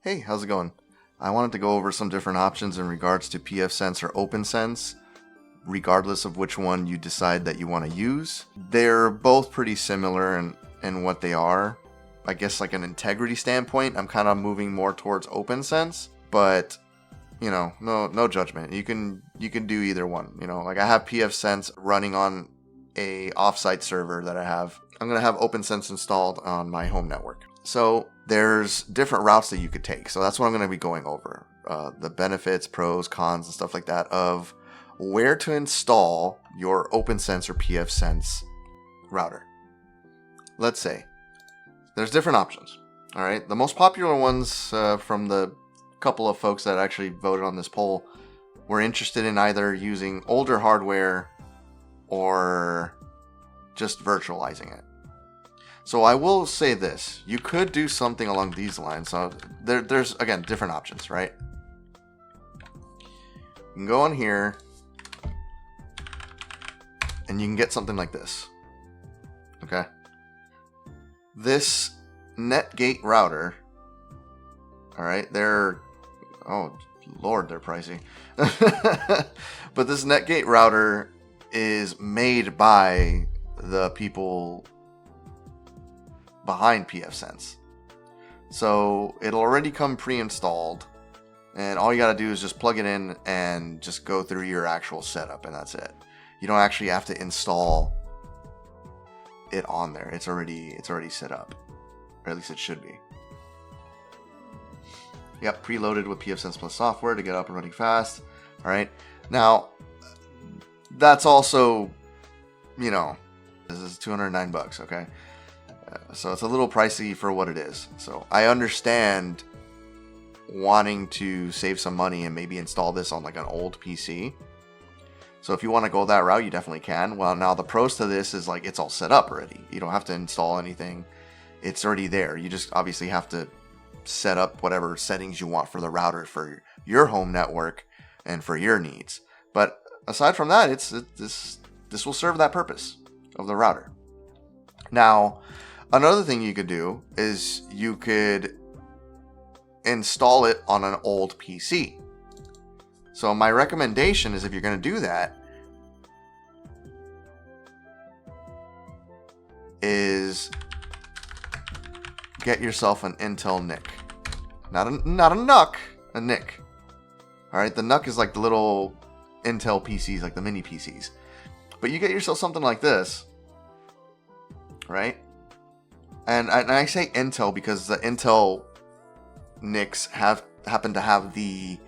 Hey, how's it going? I wanted to go over some different options in regards to PFsense or OPNsense, regardless of which one you decide that you want to use. They're both pretty similar in what they are. I guess like an integrity standpoint, I'm kind of moving more towards OPNsense, but you know, no judgment. You can do either one. You know, like I have PFsense running on a offsite server that I have. I'm gonna have OPNsense installed on my home network. So there's different routes that you could take. So that's what I'm going to be going over. The benefits, pros, cons, and stuff like that of where to install your OPNsense or PFsense router. Let's say there's different options. All right. The most popular ones from the couple of folks that actually voted on this poll were interested in either using older hardware or just virtualizing it. So I will say this, you could do something along these lines. So there's, again, different options, right? You can go on here and you can get something like this. Okay. This Netgate router, all right, oh Lord, they're pricey. But this Netgate router is made by the people behind PFsense. So it'll already come pre-installed, and all you got to do is just plug it in and just go through your actual setup, and that's it. You don't actually have to install it on there. It's already set up, or at least it should be. Yep, preloaded with PFsense Plus software to get up and running fast. All right, now that's also, you know, this is $209, okay? So it's a little pricey for what it is. So I understand wanting to save some money and maybe install this on like an old PC. So if you want to go that route, you definitely can. Well, now the pros to this is like it's all set up already. You don't have to install anything. It's already there. You just obviously have to set up whatever settings you want for the router for your home network and for your needs. But aside from that, this will serve that purpose of the router. Now, another thing you could do is you could install it on an old PC. So my recommendation is, if you're going to do that, is get yourself an Intel NIC. Not a NUC, a NIC. All right, the NUC is like the little Intel PCs, like the mini PCs. But you get yourself something like this, right? And I say Intel because the Intel NICs happen to have the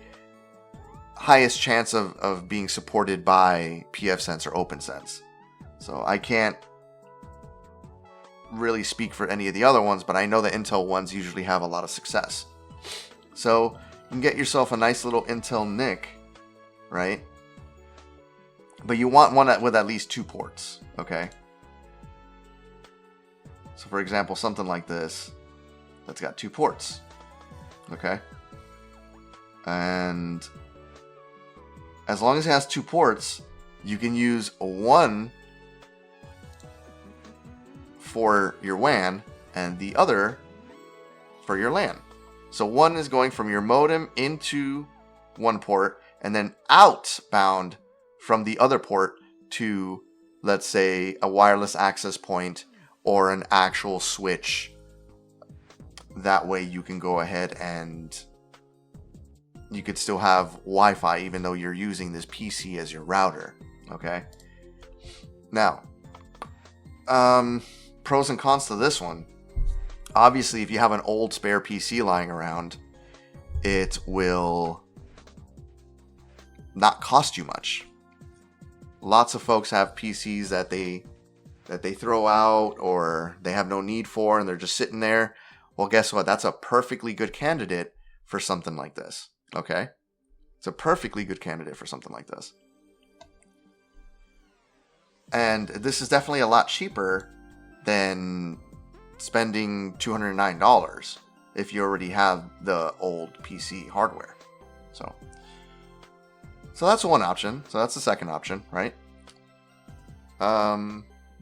highest chance of being supported by PFsense or OPNsense. So I can't really speak for any of the other ones, but I know the Intel ones usually have a lot of success. So you can get yourself a nice little Intel NIC, right? But you want one with at least 2 ports, okay? So for example, something like this, that's got 2 ports, okay? And as long as it has 2 ports, you can use one for your WAN and the other for your LAN. So one is going from your modem into one port and then outbound from the other port to, let's say, a wireless access point or an actual switch. That way you can go ahead and you could still have Wi-Fi even though you're using this PC as your router. Okay. Now, pros and cons to this one. Obviously, if you have an old spare PC lying around, it will not cost you much. Lots of folks have PCs that they throw out or they have no need for, and they're just sitting there. Well, guess what? That's a perfectly good candidate for something like this. Okay? It's a perfectly good candidate for something like this. And this is definitely a lot cheaper than spending $209 if you already have the old PC hardware. So that's one option. So that's the second option, right?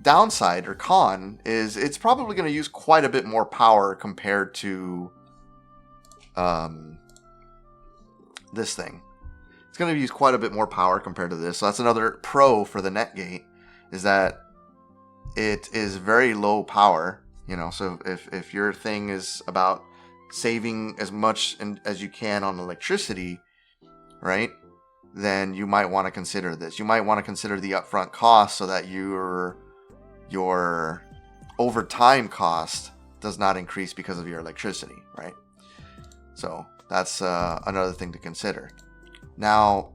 Downside or con is it's probably going to use quite a bit more power compared to this thing. It's going to use quite a bit more power compared to this. So that's another pro for the Netgate, is that it is very low power. You know, so if your thing is about saving as much as you can on electricity, right, then you might want to consider this. You might want to consider the upfront cost so that your overtime cost does not increase because of your electricity, right? So that's another thing to consider. Now,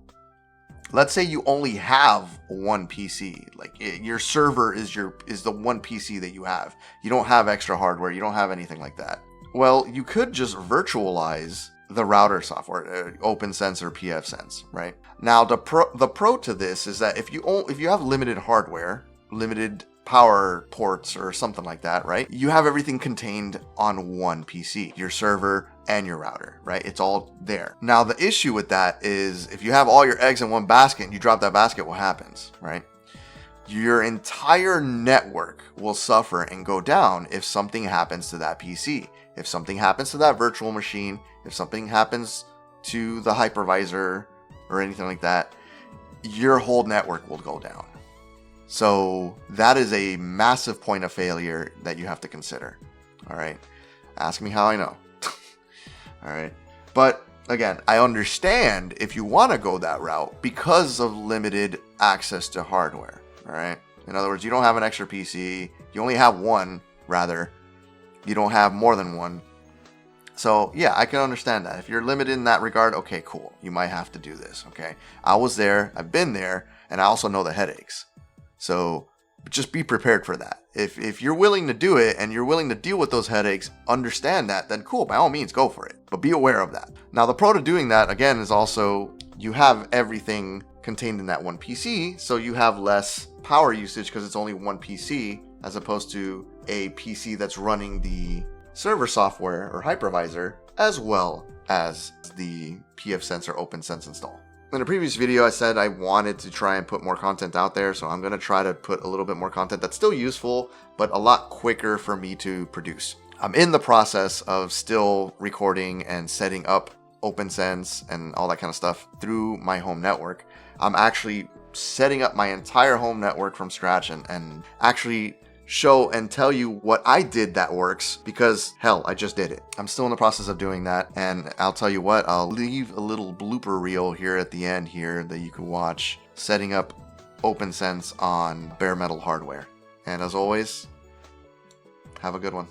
let's say you only have one PC, like your server is the one PC that you have. You don't have extra hardware. You don't have anything like that. Well, you could just virtualize the router software, OPNsense or PFsense, right? Now, the pro to this is that if you have limited hardware, limited power ports or something like that, right? You have everything contained on one PC, your server and your router, right? It's all there. Now, the issue with that is if you have all your eggs in one basket and you drop that basket, what happens, right? Your entire network will suffer and go down if something happens to that PC. If something happens to that virtual machine, if something happens to the hypervisor or anything like that, your whole network will go down. So that is a massive point of failure that you have to consider. All right. Ask me how I know. All right. But again, I understand if you want to go that route because of limited access to hardware. All right. In other words, you don't have an extra PC. You only have one, rather. You don't have more than one. So yeah, I can understand that. If you're limited in that regard, okay, cool. You might have to do this. Okay. I was there. I've been there. And I also know the headaches. So just be prepared for that. If you're willing to do it and you're willing to deal with those headaches, understand that, then cool, by all means, go for it. But be aware of that. Now, the pro to doing that, again, is also you have everything contained in that one PC, so you have less power usage because it's only one PC as opposed to a PC that's running the server software or hypervisor as well as the PFsense or OPNsense install. In a previous video, I said I wanted to try and put more content out there, so I'm going to try to put a little bit more content that's still useful, but a lot quicker for me to produce. I'm in the process of still recording and setting up OPNsense and all that kind of stuff through my home network. I'm actually setting up my entire home network from scratch and actually show and tell you what I did that works, because hell, I just did it. I'm still in the process of doing that, and I'll tell you what, I'll leave a little blooper reel here at the end here that you can watch setting up OPNsense on bare metal hardware. And as always, have a good one.